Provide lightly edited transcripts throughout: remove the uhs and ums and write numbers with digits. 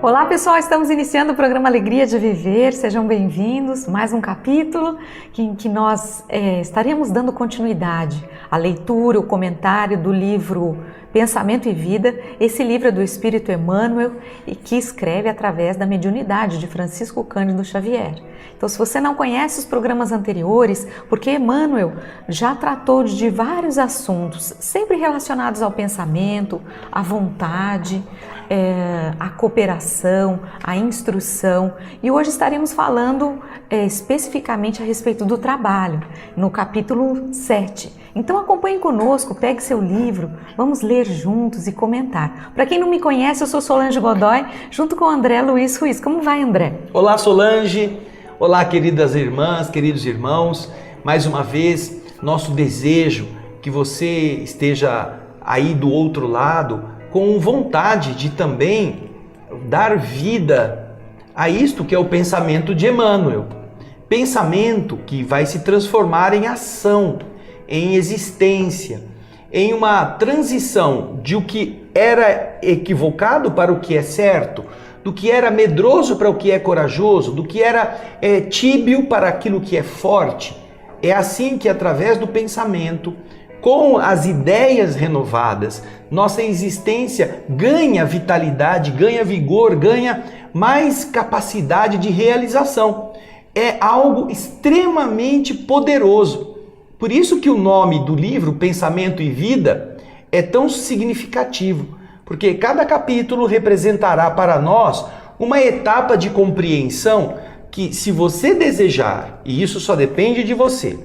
Olá pessoal, estamos iniciando o programa Alegria de Viver, sejam bem-vindos, mais um capítulo em que nós estaremos dando continuidade à leitura, o comentário do livro Pensamento e Vida. Esse livro é do Espírito Emmanuel e que escreve através da mediunidade de Francisco Cândido Xavier. Então, se você não conhece os programas anteriores, porque Emmanuel já tratou de vários assuntos, sempre relacionados ao pensamento, à vontade, à cooperação, à instrução, e hoje estaremos falando especificamente a respeito do trabalho, no capítulo 7. Então acompanhe conosco, pegue seu livro, vamos ler juntos e comentar. Para quem não me conhece, eu sou Solange Godoy, junto com André Luiz Ruiz. Como vai, André? Olá, Solange. Olá, queridas irmãs, queridos irmãos. Mais uma vez, nosso desejo que você esteja aí do outro lado com vontade de também dar vida a isto que é o pensamento de Emmanuel. Pensamento que vai se transformar em ação, em existência, em uma transição de o que era equivocado para o que é certo, do que era medroso para o que é corajoso, do que era tíbio para aquilo que é forte. É assim que, através do pensamento, com as ideias renovadas, nossa existência ganha vitalidade, ganha vigor, ganha mais capacidade de realização. É algo extremamente poderoso. Por isso que o nome do livro, Pensamento e Vida, é tão significativo, porque cada capítulo representará para nós uma etapa de compreensão que, se você desejar, e isso só depende de você,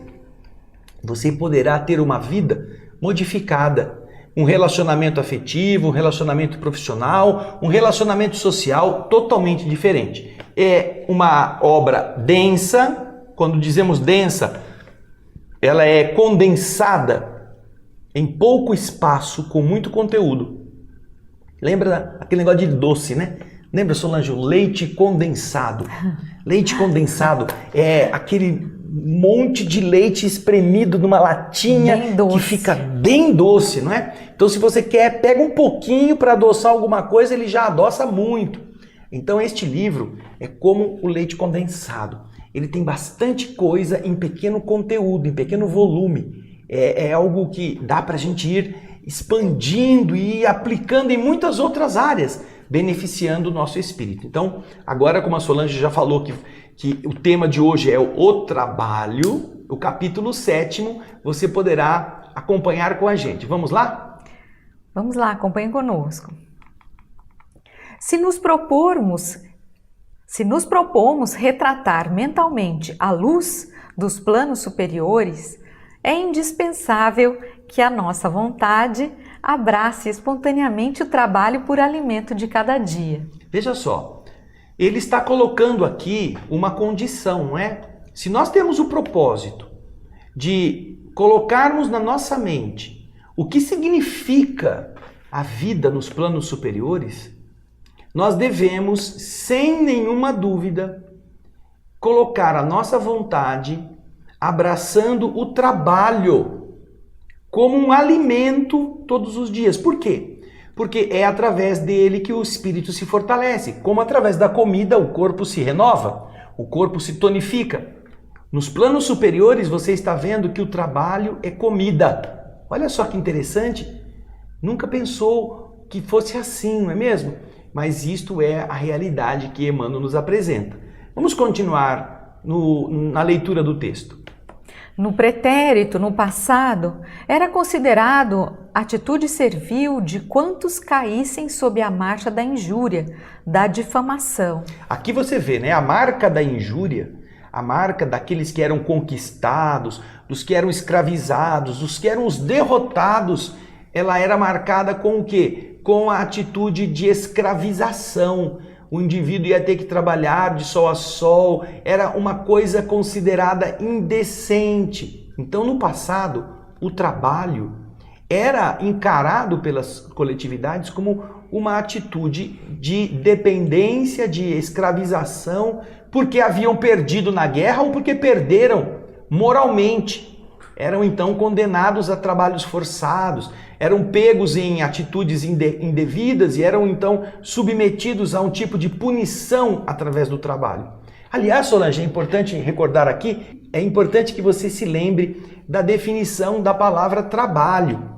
você poderá ter uma vida modificada, um relacionamento afetivo, um relacionamento profissional, um relacionamento social totalmente diferente. É uma obra densa. Quando dizemos densa, ela é condensada em pouco espaço, com muito conteúdo. Lembra aquele negócio de doce, né? Lembra, Solange, o leite condensado? Leite condensado é aquele monte de leite espremido numa latinha que fica bem doce, não é? Então, se você quer, pega um pouquinho para adoçar alguma coisa, ele já adoça muito. Então, este livro é como o leite condensado. Ele tem bastante coisa em pequeno conteúdo, em pequeno volume. É algo que dá para a gente ir expandindo e aplicando em muitas outras áreas, beneficiando o nosso espírito. Então, agora, como a Solange já falou que o tema de hoje é o trabalho, o capítulo 7º, você poderá acompanhar com a gente. Vamos lá? Vamos lá, acompanhe conosco. Se nos propomos retratar mentalmente a luz dos planos superiores, é indispensável que a nossa vontade abrace espontaneamente o trabalho por alimento de cada dia. Veja só, ele está colocando aqui uma condição, não é? Se nós temos o propósito de colocarmos na nossa mente o que significa a vida nos planos superiores, nós devemos, sem nenhuma dúvida, colocar a nossa vontade abraçando o trabalho como um alimento todos os dias. Por quê? Porque é através dele que o espírito se fortalece. Como através da comida o corpo se renova, o corpo se tonifica. Nos planos superiores você está vendo que o trabalho é comida. Olha só que interessante. Nunca pensou que fosse assim, não é mesmo? Mas isto é a realidade que Emmanuel nos apresenta. Vamos continuar na leitura do texto. No pretérito, no passado, era considerado atitude servil de quantos caíssem sob a marcha da injúria, da difamação. Aqui você vê, né, a marca da injúria, a marca daqueles que eram conquistados, dos que eram escravizados, dos que eram os derrotados, ela era marcada com o quê? Com a atitude de escravização. O indivíduo ia ter que trabalhar de sol a sol, era uma coisa considerada indecente. Então, no passado, o trabalho era encarado pelas coletividades como uma atitude de dependência, de escravização, porque haviam perdido na guerra ou porque perderam moralmente. eram então condenados a trabalhos forçados, eram pegos em atitudes indevidas e eram então submetidos a um tipo de punição através do trabalho. Aliás, Solange, é importante recordar aqui, é importante que você se lembre da definição da palavra trabalho.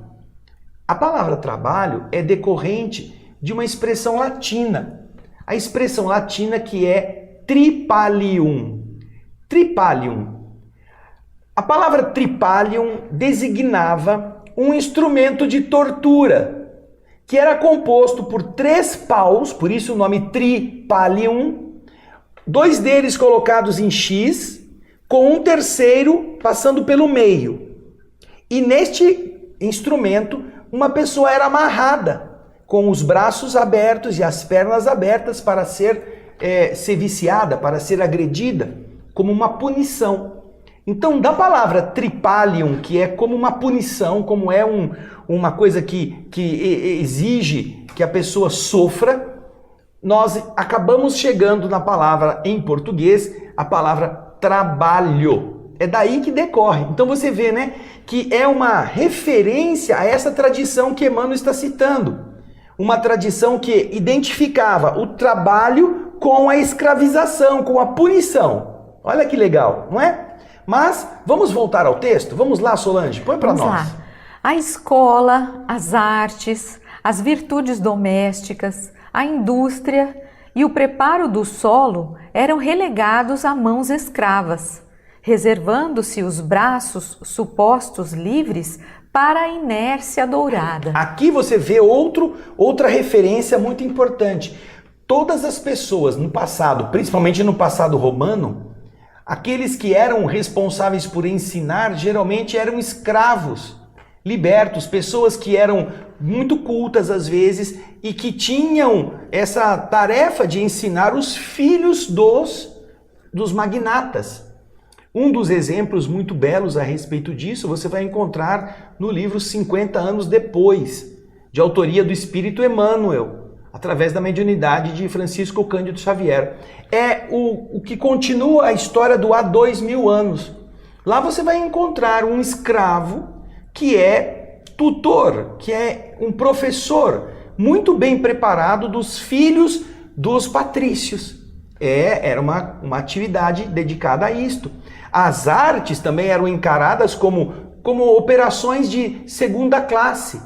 A palavra trabalho é decorrente de uma expressão latina. A expressão latina que é tripalium. Tripalium. A palavra tripalium designava um instrumento de tortura, que era composto por 3 paus, por isso o nome tripalium, 2 deles colocados em X, com um terceiro passando pelo meio. E neste instrumento, uma pessoa era amarrada, com os braços abertos e as pernas abertas para ser viciada, para ser agredida, como uma punição. Então, da palavra tripalium, que é como uma punição, como é uma coisa que exige que a pessoa sofra, nós acabamos chegando na palavra, em português, a palavra trabalho. É daí que decorre. Então você vê, né, que é uma referência a essa tradição que Emmanuel está citando. Uma tradição que identificava o trabalho com a escravização, com a punição. Olha que legal, não é? Mas vamos voltar ao texto? Vamos lá, Solange, põe para nós. Vamos lá. A escola, as artes, as virtudes domésticas, a indústria e o preparo do solo eram relegados a mãos escravas, reservando-se os braços supostos livres para a inércia dourada. Aqui você vê outra referência muito importante. Todas as pessoas no passado, principalmente no passado romano, aqueles que eram responsáveis por ensinar geralmente eram escravos, libertos, pessoas que eram muito cultas às vezes e que tinham essa tarefa de ensinar os filhos dos magnatas. Um dos exemplos muito belos a respeito disso você vai encontrar no livro 50 anos depois, de autoria do Espírito Emmanuel, através da mediunidade de Francisco Cândido Xavier. É o que continua a história do há 2000 anos. Lá você vai encontrar um escravo que é tutor, que é um professor muito bem preparado dos filhos dos patrícios. Era uma atividade dedicada a isto. As artes também eram encaradas como operações de segunda classe.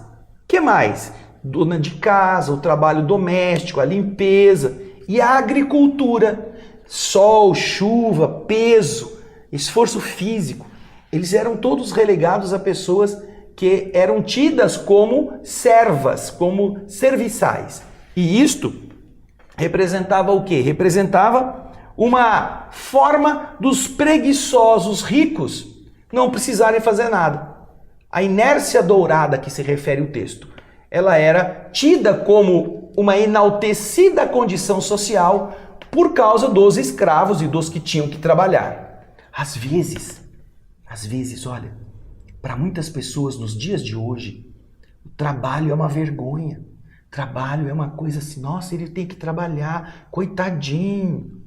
Que mais? Dona de casa, o trabalho doméstico, a limpeza e a agricultura. Sol, chuva, peso, esforço físico. Eles eram todos relegados a pessoas que eram tidas como servas, como serviçais. E isto representava o quê? Representava uma forma dos preguiçosos ricos não precisarem fazer nada. A inércia dourada que se refere o texto, ela era tida como uma enaltecida condição social por causa dos escravos e dos que tinham que trabalhar. Às vezes, olha, para muitas pessoas nos dias de hoje, o trabalho é uma vergonha. Trabalho é uma coisa assim, nossa, ele tem que trabalhar, coitadinho.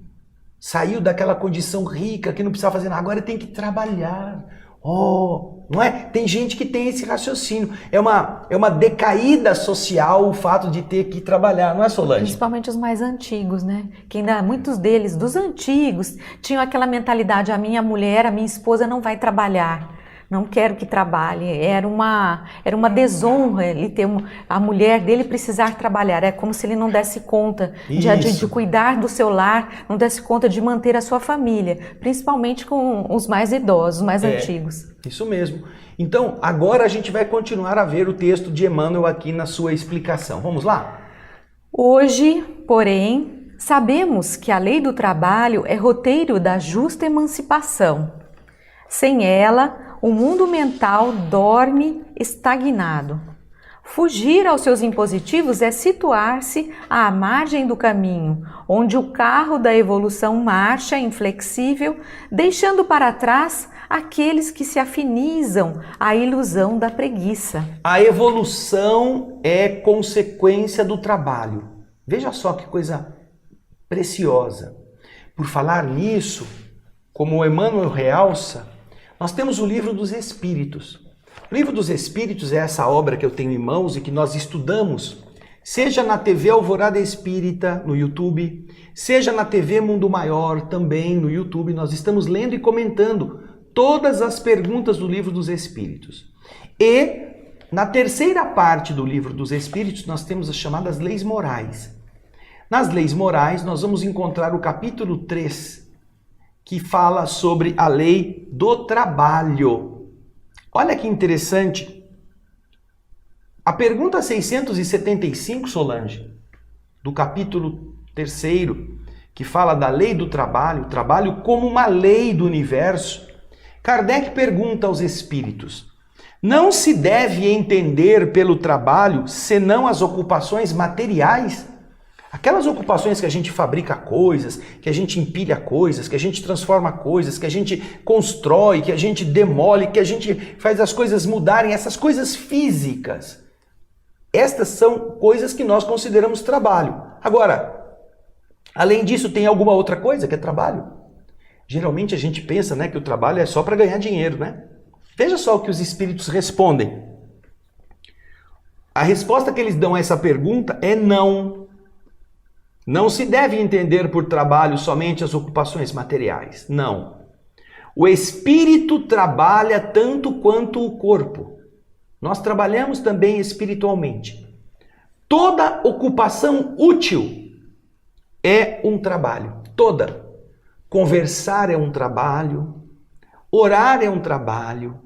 Saiu daquela condição rica que não precisava fazer nada, agora ele tem que trabalhar. Oh, não é? Tem gente que tem esse raciocínio. É uma decaída social o fato de ter que trabalhar, não é, Solange? Principalmente os mais antigos, né? Que ainda muitos deles, dos antigos, tinham aquela mentalidade: a minha mulher, a minha esposa não vai trabalhar. Não quero que trabalhe. Era uma desonra ele ter a mulher dele precisar trabalhar. É como se ele não desse conta de cuidar do seu lar, não desse conta de manter a sua família, principalmente com os mais idosos, os mais antigos. Isso mesmo. Então, agora a gente vai continuar a ver o texto de Emmanuel aqui na sua explicação. Vamos lá? Hoje, porém, sabemos que a lei do trabalho é roteiro da justa emancipação. Sem ela, o mundo mental dorme estagnado. Fugir aos seus impositivos é situar-se à margem do caminho, onde o carro da evolução marcha inflexível, deixando para trás aqueles que se afinizam à ilusão da preguiça. A evolução é consequência do trabalho. Veja só que coisa preciosa. Por falar nisso, como o Emmanuel realça, Nós temos o Livro dos Espíritos. O Livro dos Espíritos é essa obra que eu tenho em mãos e que nós estudamos, seja na TV Alvorada Espírita, no YouTube, seja na TV Mundo Maior, também no YouTube. Nós estamos lendo e comentando todas as perguntas do Livro dos Espíritos. E na terceira parte do Livro dos Espíritos, nós temos as chamadas leis morais. Nas leis morais, nós vamos encontrar o capítulo 3, que fala sobre a lei do trabalho. Olha que interessante. A pergunta 675, Solange, do capítulo 3, que fala da lei do trabalho, o trabalho como uma lei do universo, Kardec pergunta aos espíritos: não se deve entender pelo trabalho senão as ocupações materiais? Aquelas ocupações que a gente fabrica coisas, que a gente empilha coisas, que a gente transforma coisas, que a gente constrói, que a gente demole, que a gente faz as coisas mudarem, essas coisas físicas. Estas são coisas que nós consideramos trabalho. Agora, além disso, tem alguma outra coisa que é trabalho? Geralmente a gente pensa, né, que o trabalho é só para ganhar dinheiro, né? Veja só o que os espíritos respondem. A resposta que eles dão a essa pergunta é não. Não se deve entender por trabalho somente as ocupações materiais. Não. O espírito trabalha tanto quanto o corpo. Nós trabalhamos também espiritualmente. Toda ocupação útil é um trabalho. Toda. Conversar é um trabalho. Orar é um trabalho.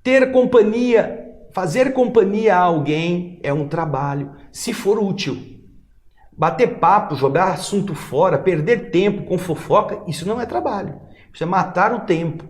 Ter companhia, fazer companhia a alguém é um trabalho, se for útil. Bater papo, jogar assunto fora, perder tempo com fofoca, isso não é trabalho. Isso é matar o tempo.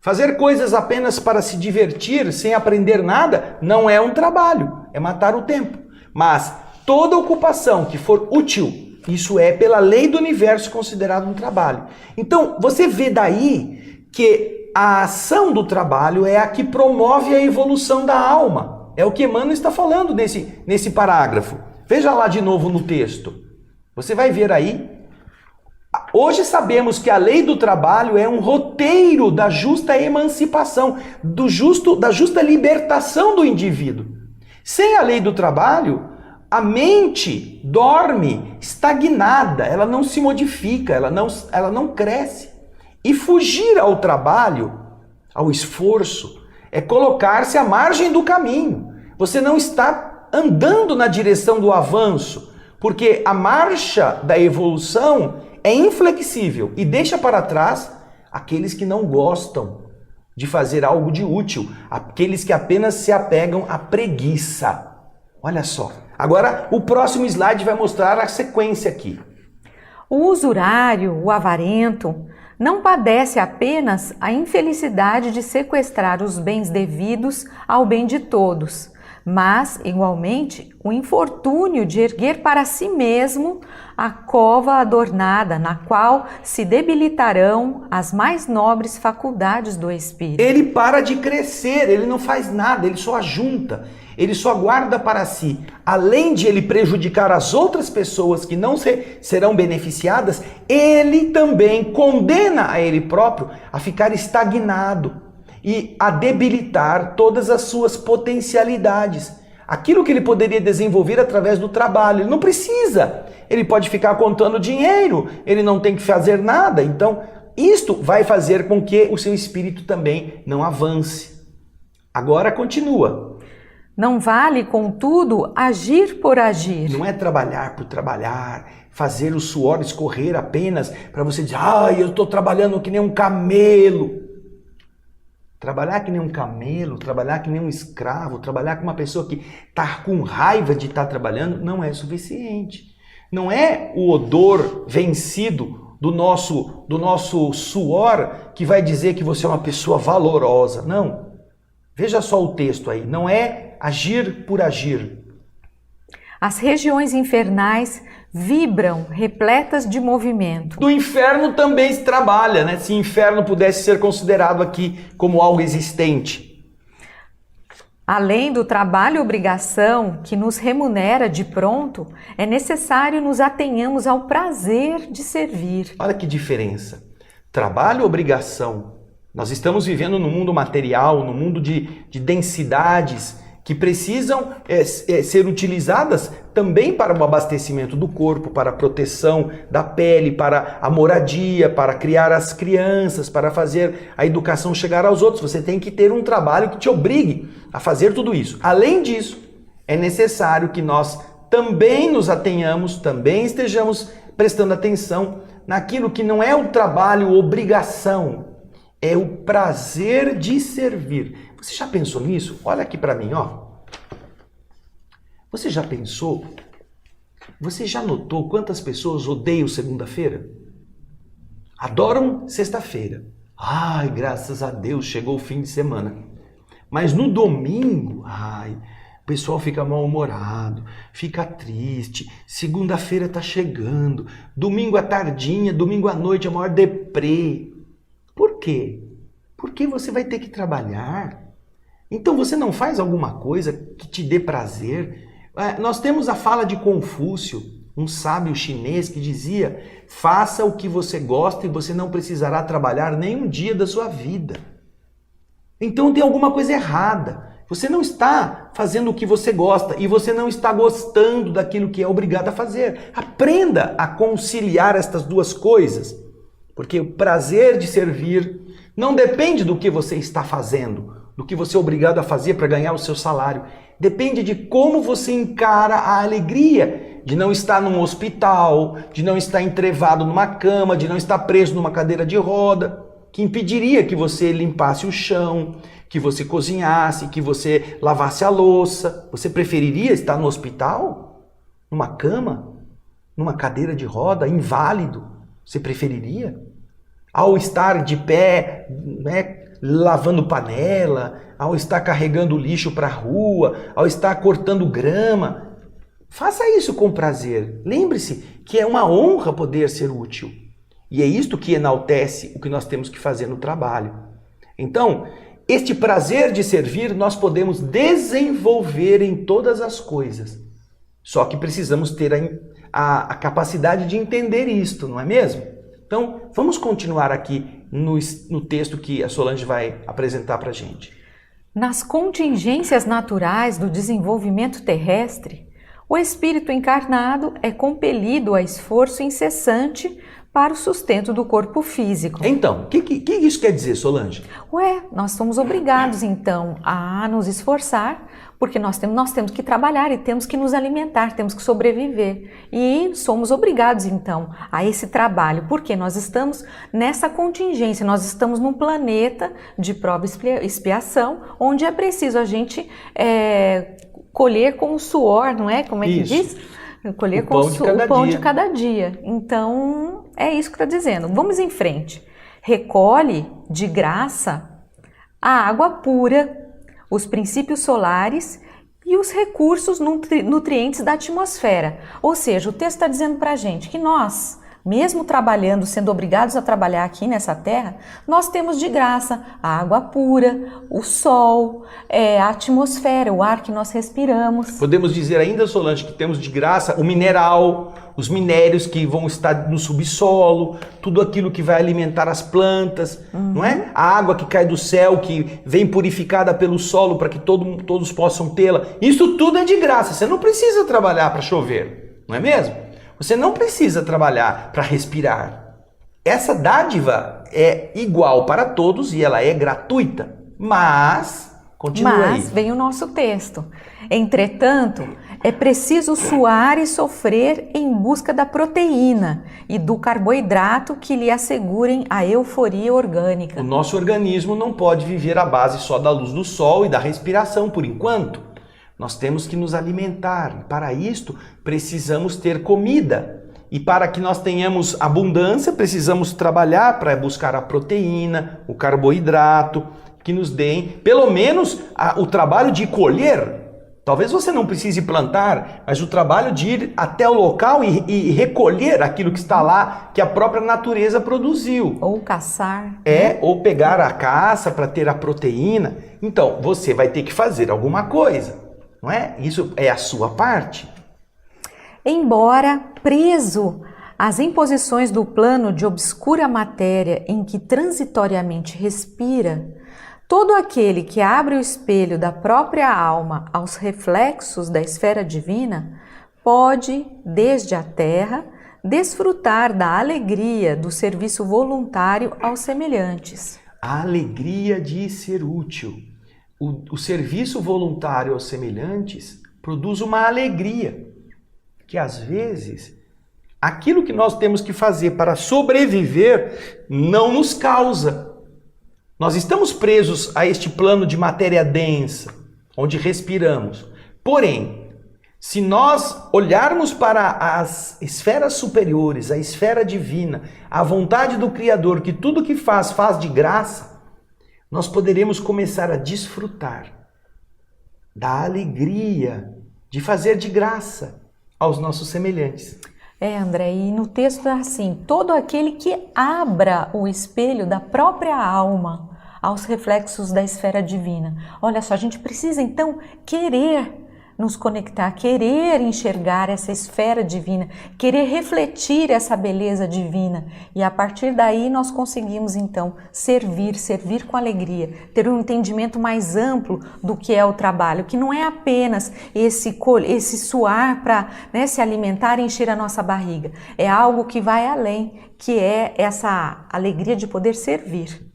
Fazer coisas apenas para se divertir, sem aprender nada, não é um trabalho, é matar o tempo. Mas toda ocupação que for útil, isso é, pela lei do universo, considerado um trabalho. Então, você vê daí que a ação do trabalho é a que promove a evolução da alma. É o que Emmanuel está falando nesse parágrafo. Veja lá de novo no texto. Você vai ver aí. Hoje sabemos que a lei do trabalho é um roteiro da justa emancipação, da justa libertação do indivíduo. Sem a lei do trabalho, a mente dorme estagnada, ela não se modifica, ela não cresce. E fugir ao trabalho, ao esforço, é colocar-se à margem do caminho. Você não está andando na direção do avanço, porque a marcha da evolução é inflexível e deixa para trás aqueles que não gostam de fazer algo de útil, aqueles que apenas se apegam à preguiça. Olha só. Agora, o próximo slide vai mostrar a sequência aqui. O usurário, o avarento, não padece apenas a infelicidade de sequestrar os bens devidos ao bem de todos, mas, igualmente, o infortúnio de erguer para si mesmo a cova adornada, na qual se debilitarão as mais nobres faculdades do espírito. Ele para de crescer, ele não faz nada, ele só ajunta, ele só guarda para si. Além de ele prejudicar as outras pessoas que não serão beneficiadas, ele também condena a ele próprio a ficar estagnado e a debilitar todas as suas potencialidades. Aquilo que ele poderia desenvolver através do trabalho. Ele não precisa. Ele pode ficar contando dinheiro, ele não tem que fazer nada. Então, isto vai fazer com que o seu espírito também não avance. Agora continua. Não vale, contudo, agir por agir. Não é trabalhar por trabalhar, fazer o suor escorrer apenas para você dizer, eu estou trabalhando que nem um camelo. Trabalhar que nem um camelo, trabalhar que nem um escravo, trabalhar com uma pessoa que está com raiva de estar trabalhando, não é suficiente. Não é o odor vencido do nosso suor que vai dizer que você é uma pessoa valorosa. Não. Veja só o texto aí. Não é agir por agir. As regiões infernais vibram repletas de movimento. Do inferno também se trabalha, né? Se inferno pudesse ser considerado aqui como algo existente. Além do trabalho e obrigação que nos remunera de pronto, é necessário nos atenhamos ao prazer de servir. Olha que diferença. Trabalho e obrigação Nós estamos vivendo no mundo material, no mundo de densidades que precisam ser utilizadas também para o abastecimento do corpo, para a proteção da pele, para a moradia, para criar as crianças, para fazer a educação chegar aos outros. Você tem que ter um trabalho que te obrigue a fazer tudo isso. Além disso, é necessário que nós também nos atenhamos, também estejamos prestando atenção naquilo que não é o trabalho obrigação, é o prazer de servir. Você já pensou nisso? Olha aqui para mim, ó. Você já pensou? Você já notou quantas pessoas odeiam segunda-feira? Adoram sexta-feira. Ai, graças a Deus, chegou o fim de semana. Mas no domingo, o pessoal fica mal-humorado, fica triste. Segunda-feira tá chegando. Domingo à tardinha, domingo à noite, a maior deprê. Por quê? Porque você vai ter que trabalhar. Então você não faz alguma coisa que te dê prazer? Nós temos a fala de Confúcio, um sábio chinês que dizia: faça o que você gosta e você não precisará trabalhar nem um dia da sua vida. Então tem alguma coisa errada. Você não está fazendo o que você gosta e você não está gostando daquilo que é obrigado a fazer. Aprenda a conciliar estas duas coisas, porque o prazer de servir não depende do que você está fazendo, do que você é obrigado a fazer para ganhar o seu salário. Depende de como você encara a alegria de não estar num hospital, de não estar entrevado numa cama, de não estar preso numa cadeira de roda, que impediria que você limpasse o chão, que você cozinhasse, que você lavasse a louça. Você preferiria estar no hospital? Numa cama? Numa cadeira de roda? Inválido? Você preferiria? Ao estar de pé, lavando panela, ao estar carregando lixo para a rua, ao estar cortando grama. Faça isso com prazer. Lembre-se que é uma honra poder ser útil. E é isto que enaltece o que nós temos que fazer no trabalho. Então, este prazer de servir nós podemos desenvolver em todas as coisas. Só que precisamos ter a capacidade de entender isto, não é mesmo? Então, vamos continuar aqui no texto que a Solange vai apresentar para a gente. Nas contingências naturais do desenvolvimento terrestre, o espírito encarnado é compelido a esforço incessante para o sustento do corpo físico. Então, o que isso quer dizer, Solange? Nós somos obrigados, então, a nos esforçar, porque nós temos que trabalhar e temos que nos alimentar, temos que sobreviver. E somos obrigados, então, a esse trabalho, porque nós estamos nessa contingência, nós estamos num planeta de prova e expiação, onde é preciso a gente colher com o suor, não é? Como é que diz? Colher com o pão de cada dia. Então, é isso que está dizendo. Vamos em frente. Recolhe de graça a água pura, os princípios solares e os recursos nutrientes da atmosfera. Ou seja, o texto está dizendo para a gente que nós, mesmo trabalhando, sendo obrigados a trabalhar aqui nessa terra, nós temos de graça a água pura, o sol, a atmosfera, o ar que nós respiramos. Podemos dizer ainda, Solange, que temos de graça o mineral, os minérios que vão estar no subsolo, tudo aquilo que vai alimentar as plantas, não é? A água que cai do céu, que vem purificada pelo solo para que todos possam tê-la. Isso tudo é de graça, você não precisa trabalhar para chover, não é mesmo? Você não precisa trabalhar para respirar. Essa dádiva é igual para todos e ela é gratuita. Mas, continua aí. Mas vem o nosso texto. Entretanto, é preciso suar e sofrer em busca da proteína e do carboidrato que lhe assegurem a euforia orgânica. O nosso organismo não pode viver à base só da luz do sol e da respiração por enquanto. Nós temos que nos alimentar. Para isto, precisamos ter comida. E para que nós tenhamos abundância, precisamos trabalhar para buscar a proteína, o carboidrato, que nos deem, pelo menos, o trabalho de colher. Talvez você não precise plantar, mas o trabalho de ir até o local e recolher aquilo que está lá, que a própria natureza produziu. Ou caçar. Ou pegar a caça para ter a proteína. Então, você vai ter que fazer alguma coisa. Não é? Isso é a sua parte. Embora preso As imposições do plano de obscura matéria em que transitoriamente respira, todo aquele que abre o espelho da própria alma aos reflexos da esfera divina, pode, desde a terra, desfrutar da alegria do serviço voluntário aos semelhantes. A alegria de ser útil. O serviço voluntário aos semelhantes produz uma alegria, que às vezes aquilo que nós temos que fazer para sobreviver não nos causa. Nós estamos presos a este plano de matéria densa, onde respiramos. Porém, se nós olharmos para as esferas superiores, a esfera divina, a vontade do Criador, que tudo que faz de graça, nós poderemos começar a desfrutar da alegria de fazer de graça aos nossos semelhantes. André, e no texto é assim: todo aquele que abra o espelho da própria alma aos reflexos da esfera divina. Olha só, a gente precisa então querer nos conectar, querer enxergar essa esfera divina, querer refletir essa beleza divina. E a partir daí nós conseguimos então servir com alegria, ter um entendimento mais amplo do que é o trabalho, que não é apenas esse suar para se alimentar e encher a nossa barriga. É algo que vai além, que é essa alegria de poder servir.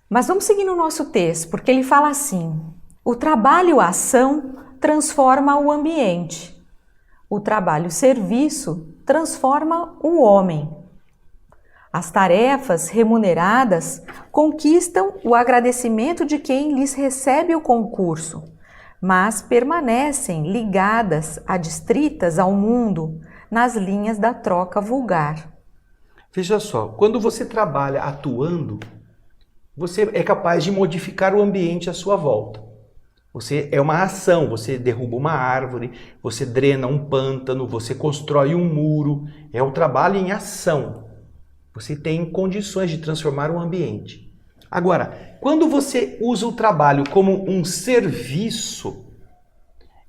Mas vamos seguir no nosso texto, porque ele fala assim: o trabalho-ação transforma o ambiente. O trabalho-serviço transforma o homem. As tarefas remuneradas conquistam o agradecimento de quem lhes recebe o concurso, mas permanecem ligadas, adstritas ao mundo, nas linhas da troca vulgar. Veja só, quando você trabalha atuando, você é capaz de modificar o ambiente à sua volta. Você é uma ação, você derruba uma árvore, você drena um pântano, você constrói um muro. É um trabalho em ação. Você tem condições de transformar o ambiente. Agora, quando você usa o trabalho como um serviço,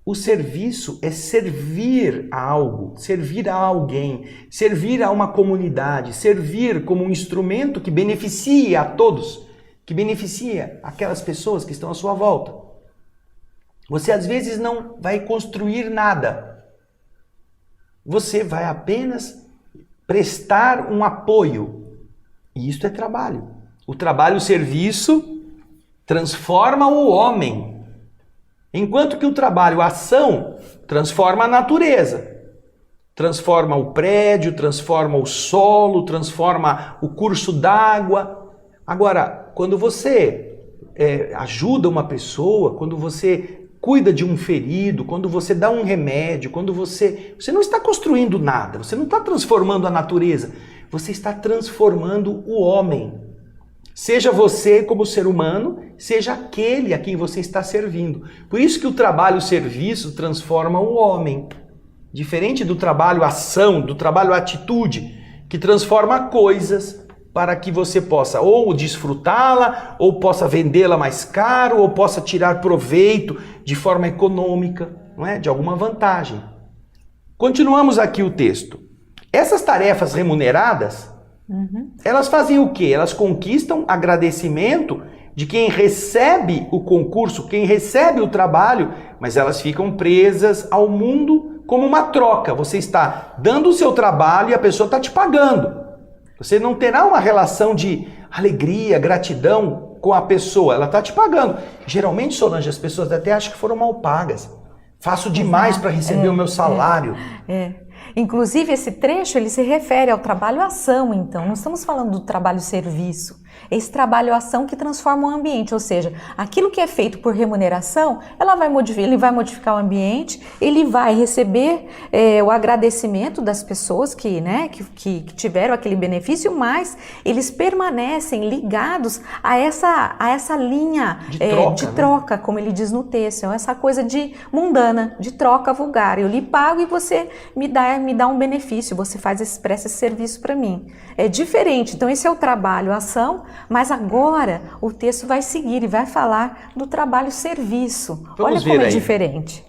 o serviço é servir a algo, servir a alguém, servir a uma comunidade, servir como um instrumento que beneficia a todos, que beneficia aquelas pessoas que estão à sua volta. Você às vezes não vai construir nada. Você vai apenas prestar um apoio. E isso é trabalho. O trabalho-serviço transforma o homem. Enquanto que o trabalho-ação transforma a natureza. Transforma o prédio, transforma o solo, transforma o curso d'água. Agora, quando você ajuda uma pessoa, quando você cuida de um ferido, quando você dá um remédio, quando você não está construindo nada, você não está transformando a natureza, você está transformando o homem. Seja você como ser humano, seja aquele a quem você está servindo. Por isso que o trabalho-serviço transforma o homem. Diferente do trabalho-ação, do trabalho-atitude, que transforma coisas para que você possa ou desfrutá-la, ou possa vendê-la mais caro, ou possa tirar proveito de forma econômica, não é? De alguma vantagem. Continuamos aqui o texto. Essas tarefas remuneradas, elas fazem o quê? Elas conquistam agradecimento de quem recebe o concurso, quem recebe o trabalho, mas elas ficam presas ao mundo como uma troca. Você está dando o seu trabalho e a pessoa está te pagando. Você não terá uma relação de alegria, gratidão com a pessoa. Ela está te pagando. Geralmente, Solange, as pessoas até acham que foram mal pagas. Faço demais para receber o meu salário. Inclusive, esse trecho ele se refere ao trabalho-ação, então. Não estamos falando do trabalho-serviço. Esse trabalho-ação que transforma o ambiente, ou seja, aquilo que é feito por remuneração, ele vai modificar o ambiente, ele vai receber o agradecimento das pessoas que tiveram aquele benefício, mas eles permanecem ligados a essa linha de troca, como ele diz no texto, essa coisa de mundana, de troca vulgar. Eu lhe pago e você me dá um benefício, você presta esse serviço para mim. É diferente, então esse é o trabalho-ação, mas agora o texto vai seguir e vai falar do trabalho-serviço. Olha como é diferente.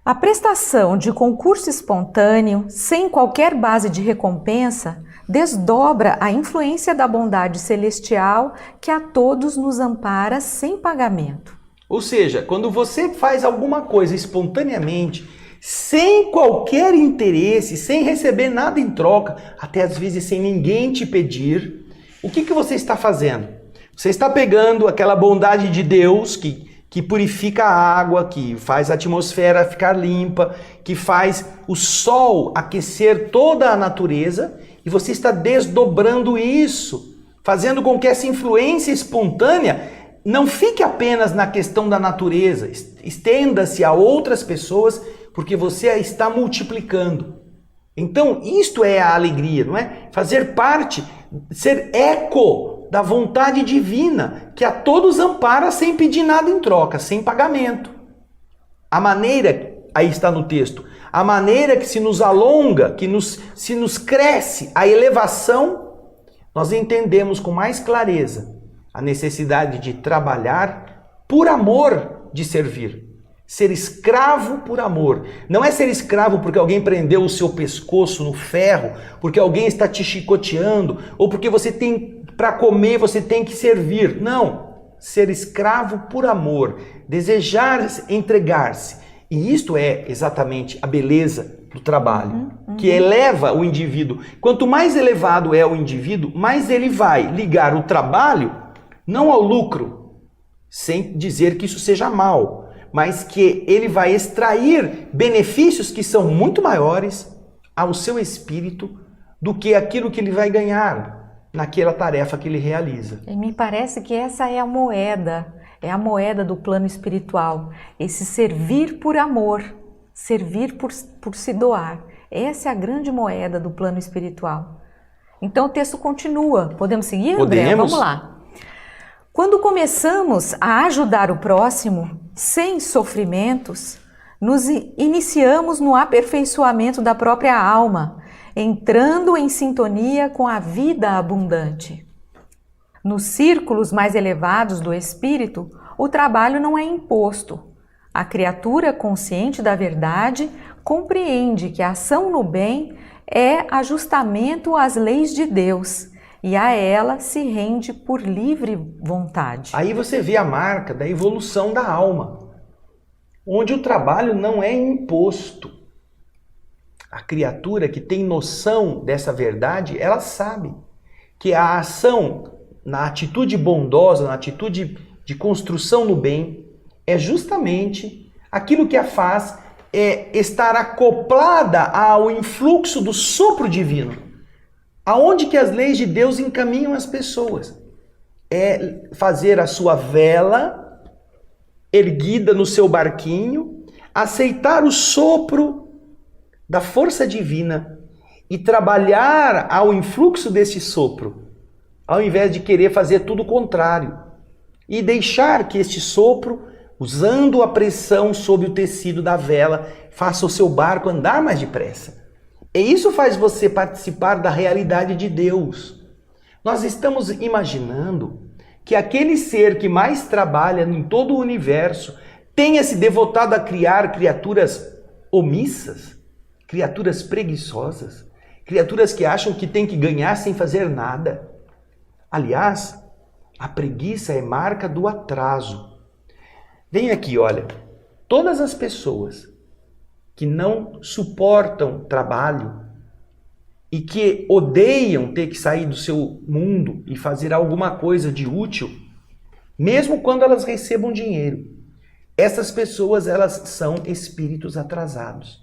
A prestação de concurso espontâneo, sem qualquer base de recompensa, desdobra a influência da bondade celestial que a todos nos ampara sem pagamento. Ou seja, quando você faz alguma coisa espontaneamente, sem qualquer interesse, sem receber nada em troca, até às vezes sem ninguém te pedir, o que você está fazendo? Você está pegando aquela bondade de Deus que purifica a água, que faz a atmosfera ficar limpa, que faz o sol aquecer toda a natureza, e você está desdobrando isso, fazendo com que essa influência espontânea não fique apenas na questão da natureza, estenda-se a outras pessoas, porque você a está multiplicando. Então, isto é a alegria, não é? Fazer parte, ser eco da vontade divina, que a todos ampara sem pedir nada em troca, sem pagamento. A maneira, aí está no texto, a maneira que se nos alonga, se nos cresce a elevação, nós entendemos com mais clareza a necessidade de trabalhar por amor de servir. Ser escravo por amor. Não é ser escravo porque alguém prendeu o seu pescoço no ferro, porque alguém está te chicoteando, ou porque você tem para comer, você tem que servir. Não. Ser escravo por amor. Desejar entregar-se. E isto é exatamente a beleza do trabalho, que eleva o indivíduo. Quanto mais elevado é o indivíduo, mais ele vai ligar o trabalho não ao lucro, sem dizer que isso seja mal, mas que ele vai extrair benefícios que são muito maiores ao seu espírito do que aquilo que ele vai ganhar naquela tarefa que ele realiza. E me parece que essa é a moeda do plano espiritual, esse servir por amor, servir por se doar. Essa é a grande moeda do plano espiritual. Então o texto continua. Podemos seguir, André? Podemos. Vamos lá. Quando começamos a ajudar o próximo, sem sofrimentos, nos iniciamos no aperfeiçoamento da própria alma, entrando em sintonia com a vida abundante. Nos círculos mais elevados do espírito, o trabalho não é imposto. A criatura consciente da verdade compreende que a ação no bem é ajustamento às leis de Deus, e a ela se rende por livre vontade. Aí você vê a marca da evolução da alma, onde o trabalho não é imposto. A criatura que tem noção dessa verdade, ela sabe que a ação na atitude bondosa, na atitude de construção no bem, é justamente aquilo que a faz estar acoplada ao influxo do sopro divino. Aonde que as leis de Deus encaminham as pessoas? É fazer a sua vela erguida no seu barquinho, aceitar o sopro da força divina e trabalhar ao influxo desse sopro, ao invés de querer fazer tudo o contrário. E deixar que este sopro, usando a pressão sobre o tecido da vela, faça o seu barco andar mais depressa. E isso faz você participar da realidade de Deus. Nós estamos imaginando que aquele ser que mais trabalha em todo o universo tenha se devotado a criar criaturas omissas, criaturas preguiçosas, criaturas que acham que tem que ganhar sem fazer nada. Aliás, a preguiça é marca do atraso. Vem aqui, olha, todas as pessoas que não suportam trabalho e que odeiam ter que sair do seu mundo e fazer alguma coisa de útil, mesmo quando elas recebam dinheiro, essas pessoas, elas são espíritos atrasados.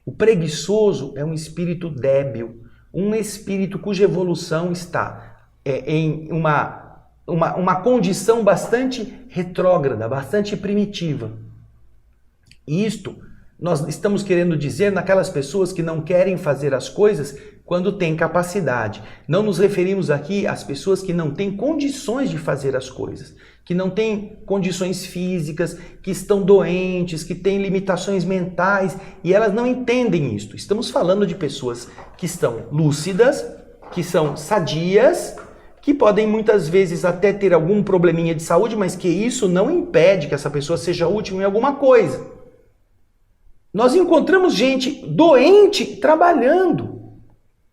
O preguiçoso é um espírito débil, um espírito cuja evolução está em uma condição bastante retrógrada, bastante primitiva. Isto nós estamos querendo dizer naquelas pessoas que não querem fazer as coisas quando têm capacidade. Não nos referimos aqui às pessoas que não têm condições de fazer as coisas, que não têm condições físicas, que estão doentes, que têm limitações mentais e elas não entendem isto. Estamos falando de pessoas que estão lúcidas, que são sadias, que podem muitas vezes até ter algum probleminha de saúde, mas que isso não impede que essa pessoa seja útil em alguma coisa. nós encontramos gente doente trabalhando,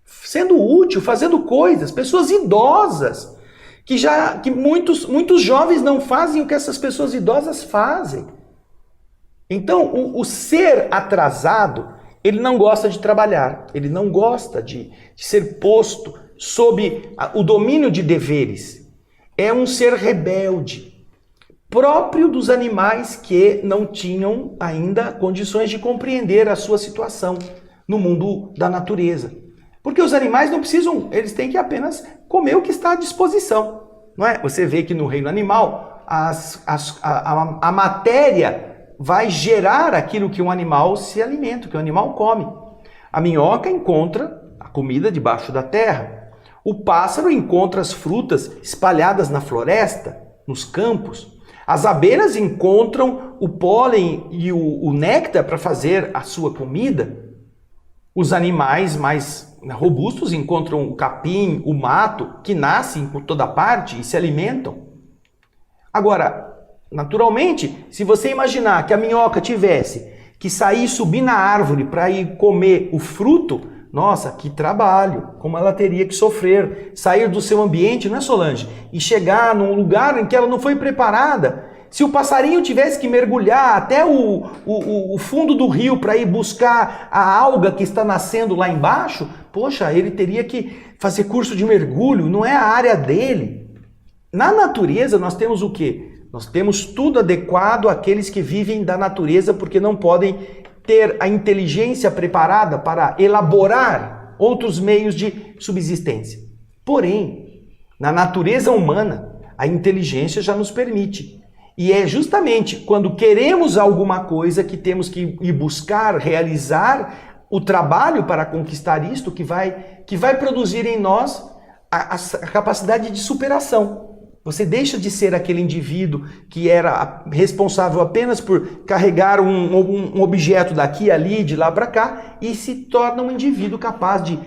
sendo útil, fazendo coisas, pessoas idosas, que muitos jovens não fazem o que essas pessoas idosas fazem. Então, o ser atrasado, ele não gosta de trabalhar, ele não gosta de ser posto sob o domínio de deveres. É um ser rebelde, próprio dos animais que não tinham ainda condições de compreender a sua situação no mundo da natureza. Porque os animais não precisam, eles têm que apenas comer o que está à disposição. Não é? Você vê que no reino animal, a matéria vai gerar aquilo que um animal se alimenta, que o animal come. A minhoca encontra a comida debaixo da terra. O pássaro encontra as frutas espalhadas na floresta, nos campos. As abelhas encontram o pólen e o néctar para fazer a sua comida. Os animais mais robustos encontram o capim, o mato, que nascem por toda parte e se alimentam. Agora, naturalmente, se você imaginar que a minhoca tivesse que sair e subir na árvore para ir comer o fruto, nossa, que trabalho, como ela teria que sofrer, sair do seu ambiente, não é, Solange? E chegar num lugar em que ela não foi preparada. Se o passarinho tivesse que mergulhar até o fundo do rio para ir buscar a alga que está nascendo lá embaixo, poxa, ele teria que fazer curso de mergulho, não é a área dele. Na natureza nós temos o quê? Nós temos tudo adequado àqueles que vivem da natureza, porque não podem ter a inteligência preparada para elaborar outros meios de subsistência. Porém, na natureza humana, a inteligência já nos permite. E é justamente quando queremos alguma coisa que temos que ir buscar, realizar o trabalho para conquistar isto que vai produzir em nós a capacidade de superação. Você deixa de ser aquele indivíduo que era responsável apenas por carregar um objeto daqui, ali, de lá para cá, e se torna um indivíduo capaz de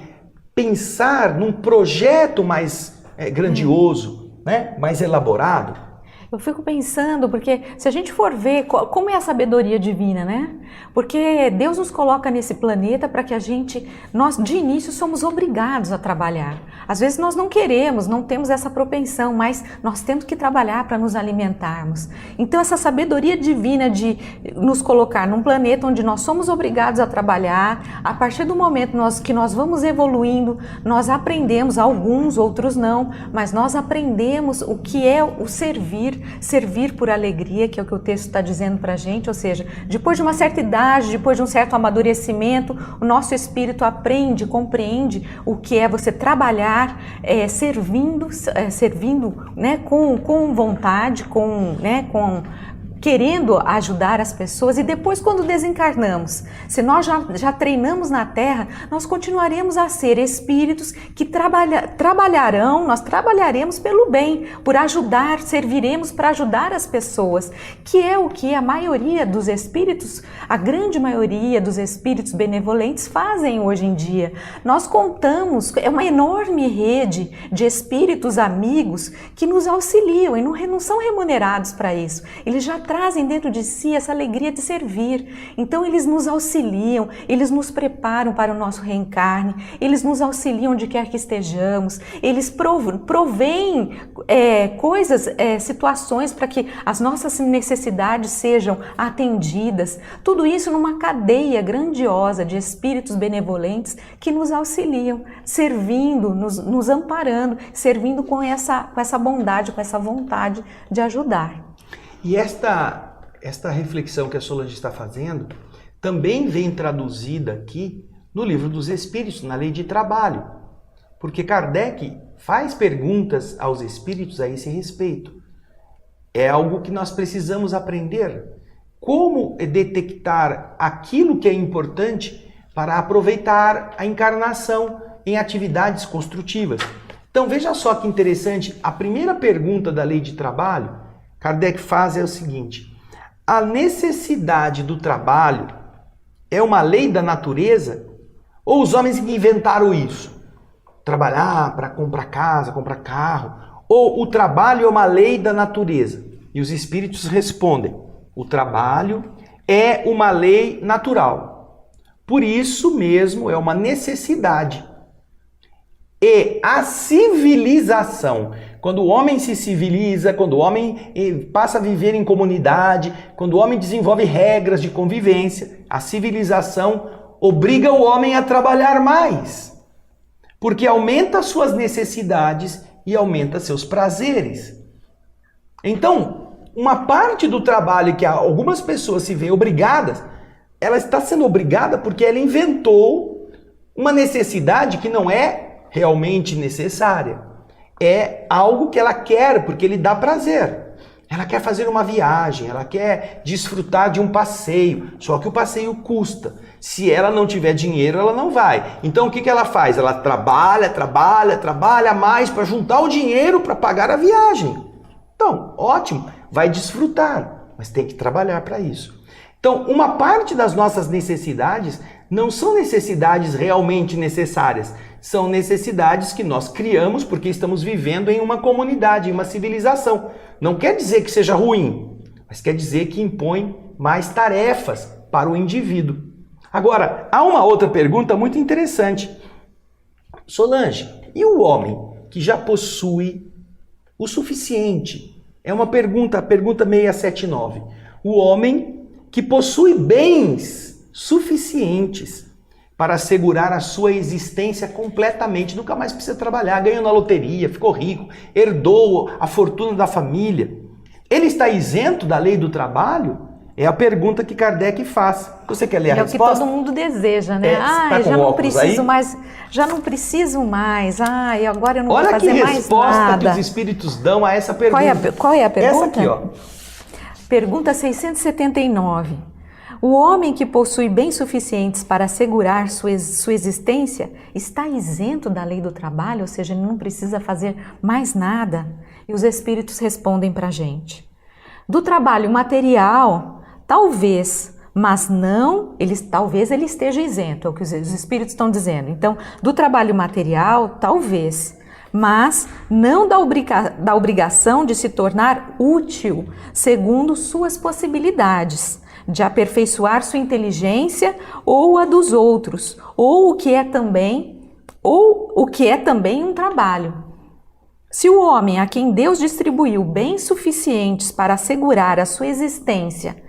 pensar num projeto mais grandioso, né? Mais elaborado. Eu fico pensando, porque se a gente for ver como é a sabedoria divina, né? Porque Deus nos coloca nesse planeta para que nós de início somos obrigados a trabalhar. Às vezes nós não queremos, não temos essa propensão, mas nós temos que trabalhar para nos alimentarmos. Então essa sabedoria divina de nos colocar num planeta onde nós somos obrigados a trabalhar, a partir do momento que nós vamos evoluindo, nós aprendemos, alguns, outros não, mas nós aprendemos o que é o servir por alegria, que é o que o texto está dizendo para a gente, ou seja, depois de uma certa idade, depois de um certo amadurecimento, o nosso espírito aprende, compreende o que é você trabalhar servindo, né, com vontade, querendo ajudar as pessoas, e depois quando desencarnamos, se nós já treinamos na Terra, nós continuaremos a ser espíritos que nós trabalharemos pelo bem, por ajudar, serviremos para ajudar as pessoas, que é o que a maioria dos espíritos, a grande maioria dos espíritos benevolentes fazem hoje em dia. Nós contamos, é uma enorme rede de espíritos amigos que nos auxiliam e não são remunerados para isso, eles já trazem dentro de si essa alegria de servir. Então eles nos auxiliam, eles nos preparam para o nosso reencarne, eles nos auxiliam onde quer que estejamos, eles provêm coisas, situações para que as nossas necessidades sejam atendidas. Tudo isso numa cadeia grandiosa de espíritos benevolentes que nos auxiliam, servindo, nos amparando, servindo com essa bondade, com essa vontade de ajudar. E esta reflexão que a Solange está fazendo também vem traduzida aqui no Livro dos Espíritos, na Lei de Trabalho. Porque Kardec faz perguntas aos espíritos a esse respeito. É algo que nós precisamos aprender. Como detectar aquilo que é importante para aproveitar a encarnação em atividades construtivas. Então veja só que interessante, a primeira pergunta da Lei de Trabalho Kardec faz o seguinte: a necessidade do trabalho é uma lei da natureza ou os homens inventaram isso? Trabalhar para comprar casa, comprar carro, ou o trabalho é uma lei da natureza? E os espíritos respondem: o trabalho é uma lei natural. Por isso mesmo é uma necessidade. E a civilização, quando o homem se civiliza, quando o homem passa a viver em comunidade, quando o homem desenvolve regras de convivência, a civilização obriga o homem a trabalhar mais, porque aumenta suas necessidades e aumenta seus prazeres. Então, uma parte do trabalho que algumas pessoas se veem obrigadas, ela está sendo obrigada porque ela inventou uma necessidade que não é realmente necessária. É algo que ela quer porque lhe dá prazer. Ela quer fazer uma viagem, ela quer desfrutar de um passeio, só que o passeio custa. Se ela não tiver dinheiro, ela não vai. Então o que ela faz? Ela trabalha mais para juntar o dinheiro para pagar a viagem. Então, ótimo, vai desfrutar, mas tem que trabalhar para isso. Então, uma parte das nossas necessidades não são necessidades realmente necessárias, são necessidades que nós criamos porque estamos vivendo em uma comunidade, em uma civilização. Não quer dizer que seja ruim, mas quer dizer que impõe mais tarefas para o indivíduo. Agora, há uma outra pergunta muito interessante. Solange, e o homem que já possui o suficiente? É uma pergunta, a pergunta 679. O homem que possui bens suficientes para assegurar a sua existência completamente, nunca mais precisa trabalhar, ganhou na loteria, ficou rico, herdou a fortuna da família. Ele está isento da lei do trabalho? É a pergunta que Kardec faz. Você quer ler a resposta? É o que todo mundo deseja, né? Tá já não preciso mais, já não preciso mais. Agora eu não vou fazer mais nada. Olha que resposta que os espíritos dão a essa pergunta. Qual é a pergunta? Essa aqui, ó. Pergunta 679. O homem que possui bens suficientes para assegurar sua existência está isento da lei do trabalho, ou seja, ele não precisa fazer mais nada? E os espíritos respondem para a gente. Do trabalho material, talvez, mas não, talvez ele esteja isento, é o que os espíritos estão dizendo. Então, do trabalho material, talvez, mas não da obrigação de se tornar útil segundo suas possibilidades, de aperfeiçoar sua inteligência ou a dos outros, ou o que é também um trabalho. Se o homem a quem Deus distribuiu bens suficientes para assegurar a sua existência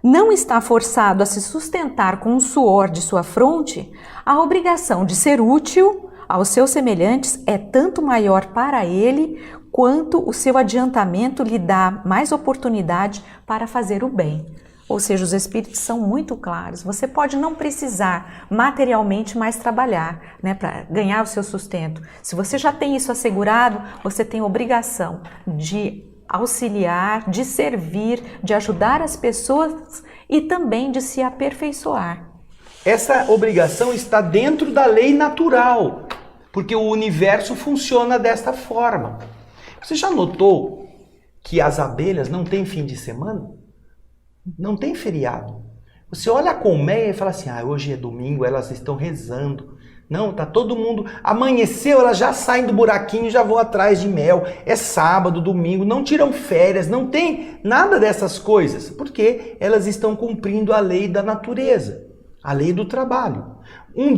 não está forçado a se sustentar com o suor de sua fronte, a obrigação de ser útil aos seus semelhantes é tanto maior para ele quanto o seu adiantamento lhe dá mais oportunidade para fazer o bem. Ou seja, os espíritos são muito claros. Você pode não precisar materialmente mais trabalhar, né, para ganhar o seu sustento. Se você já tem isso assegurado, você tem obrigação de auxiliar, de servir, de ajudar as pessoas e também de se aperfeiçoar. Essa obrigação está dentro da lei natural, porque o universo funciona desta forma. Você já notou que as abelhas não têm fim de semana? Não tem feriado. Você olha a colmeia e fala assim, hoje é domingo, elas estão rezando. Não, tá todo mundo, amanheceu, elas já saem do buraquinho e já vão atrás de mel. É sábado, domingo, não tiram férias, não tem nada dessas coisas, porque elas estão cumprindo a lei da natureza, a lei do trabalho. Um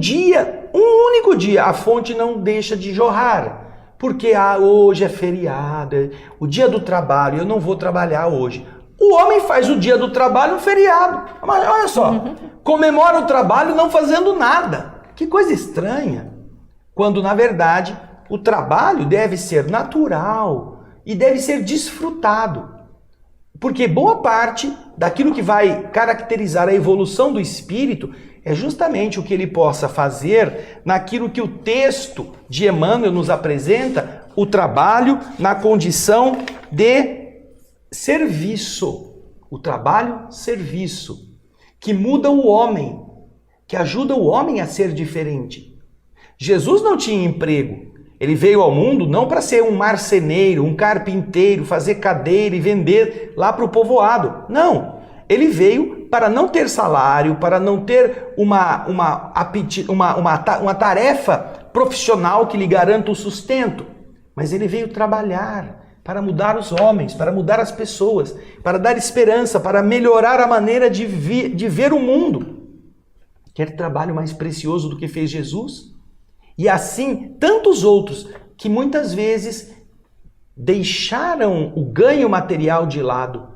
único dia, a fonte não deixa de jorrar, porque hoje é feriado, o dia do trabalho, eu não vou trabalhar hoje. O homem faz o dia do trabalho um feriado. Mas olha só, comemora o trabalho não fazendo nada. Que coisa estranha. Quando, na verdade, o trabalho deve ser natural e deve ser desfrutado. Porque boa parte daquilo que vai caracterizar a evolução do espírito é justamente o que ele possa fazer naquilo que o texto de Emmanuel nos apresenta, o trabalho na condição de serviço, o trabalho serviço, que muda o homem, que ajuda o homem a ser diferente. Jesus não tinha emprego, ele veio ao mundo não para ser um marceneiro, um carpinteiro, fazer cadeira e vender lá para o povoado, não, ele veio para não ter salário, para não ter uma tarefa profissional que lhe garanta o sustento, mas ele veio trabalhar, para mudar os homens, para mudar as pessoas, para dar esperança, para melhorar a maneira de ver o mundo. Quer trabalho mais precioso do que fez Jesus? E assim, tantos outros que muitas vezes deixaram o ganho material de lado,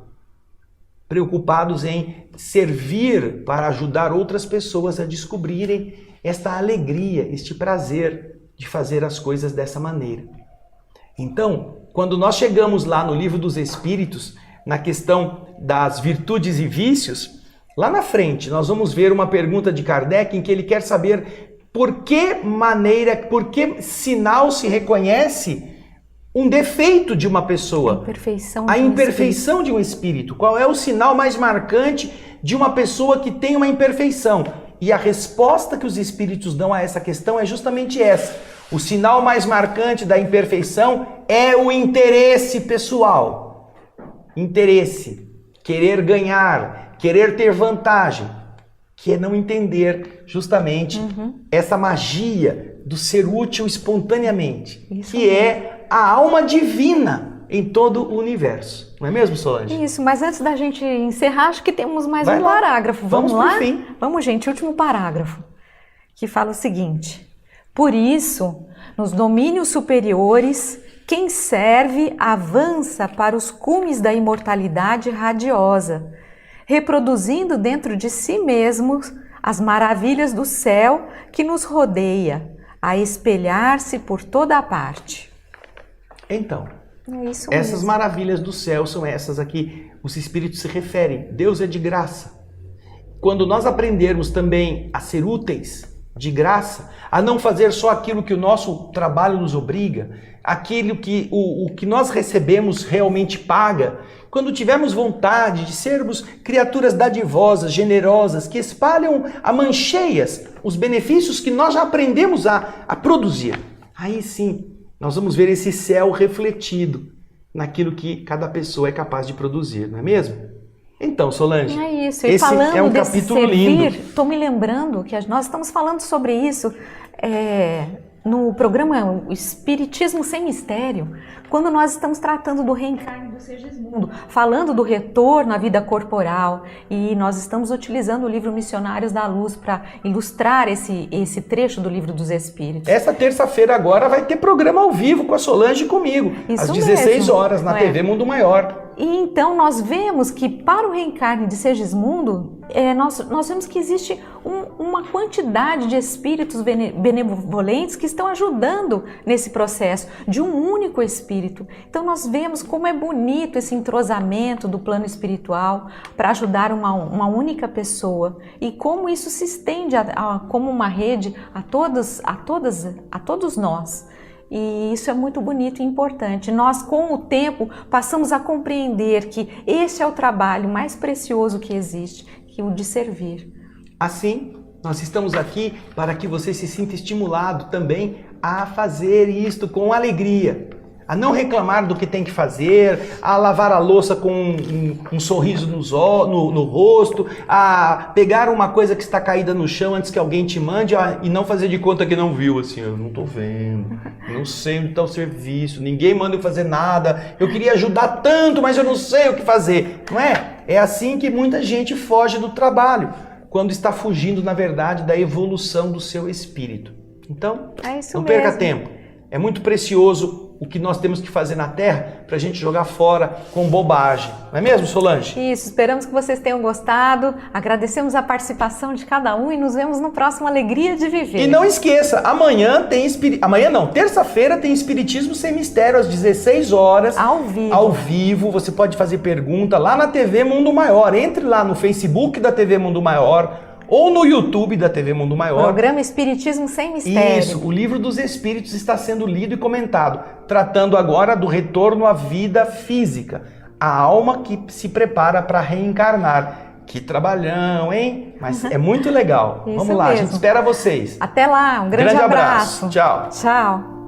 preocupados em servir para ajudar outras pessoas a descobrirem esta alegria, este prazer de fazer as coisas dessa maneira. Então, quando nós chegamos lá no Livro dos Espíritos, na questão das virtudes e vícios, lá na frente nós vamos ver uma pergunta de Kardec em que ele quer saber por que sinal se reconhece um defeito de uma pessoa, a imperfeição de um espírito. Qual é o sinal mais marcante de uma pessoa que tem uma imperfeição? E a resposta que os espíritos dão a essa questão é justamente essa. O sinal mais marcante da imperfeição é o interesse pessoal. Interesse, querer ganhar, querer ter vantagem, que é não entender justamente essa magia do ser útil espontaneamente, isso que mesmo. É a alma divina em todo o universo. Não é mesmo, Solange? Isso, mas antes da gente encerrar, acho que temos mais um parágrafo. Vamos lá? Fim. Vamos, gente, último parágrafo, que fala o seguinte: por isso, nos domínios superiores, quem serve avança para os cumes da imortalidade radiosa, reproduzindo dentro de si mesmo as maravilhas do céu que nos rodeia, a espelhar-se por toda a parte. Então, isso essas mesmo. Maravilhas do céu são essas a que os espíritos se referem. Deus é de graça. Quando nós aprendermos também a ser úteis de graça, a não fazer só aquilo que o nosso trabalho nos obriga, aquilo que o que nós recebemos realmente paga, quando tivermos vontade de sermos criaturas dadivosas, generosas, que espalham a mancheias os benefícios que nós já aprendemos a produzir, aí sim nós vamos ver esse céu refletido naquilo que cada pessoa é capaz de produzir, não é mesmo? Então, Solange, é isso. E esse falando é um desse capítulo servir, lindo. Estou me lembrando que nós estamos falando sobre isso no programa Espiritismo Sem Mistério, quando nós estamos tratando do reencarne do Segismundo, falando do retorno à vida corporal, e nós estamos utilizando o livro Missionários da Luz para ilustrar esse trecho do Livro dos Espíritos. Essa terça-feira agora vai ter programa ao vivo com a Solange e comigo, isso às 16 mesmo, horas, na TV Mundo Maior. E então nós vemos que para o reencarne de Segismundo, nós vemos que existe uma quantidade de espíritos benevolentes que estão ajudando nesse processo, de um único espírito. Então nós vemos como é bonito esse entrosamento do plano espiritual para ajudar uma única pessoa, e como isso se estende como uma rede a todos nós. E isso é muito bonito e importante. Nós, com o tempo, passamos a compreender que esse é o trabalho mais precioso que existe, que é o de servir. Assim, nós estamos aqui para que você se sinta estimulado também a fazer isto com alegria, a não reclamar do que tem que fazer, a lavar a louça com um sorriso no rosto, a pegar uma coisa que está caída no chão antes que alguém te mande e não fazer de conta que não viu, assim, eu não estou vendo, não sei onde está o serviço, ninguém manda eu fazer nada, eu queria ajudar tanto, mas eu não sei o que fazer, não é? É assim que muita gente foge do trabalho, quando está fugindo, na verdade, da evolução do seu espírito. Então, não perca tempo, é muito precioso o que nós temos que fazer na Terra para a gente jogar fora com bobagem. Não é mesmo, Solange? Isso, esperamos que vocês tenham gostado, agradecemos a participação de cada um e nos vemos no próximo Alegria de Viver. E não esqueça, terça-feira tem Espiritismo Sem Mistério, às 16 horas. Ao vivo, você pode fazer pergunta lá na TV Mundo Maior. Entre lá no Facebook da TV Mundo Maior, ou no YouTube da TV Mundo Maior. Programa Espiritismo Sem Mistério. Isso, o Livro dos Espíritos está sendo lido e comentado, tratando agora do retorno à vida física, a alma que se prepara para reencarnar. Que trabalhão, hein? Mas é muito legal. Vamos lá, a gente espera vocês. Até lá, um grande abraço. Tchau. Tchau.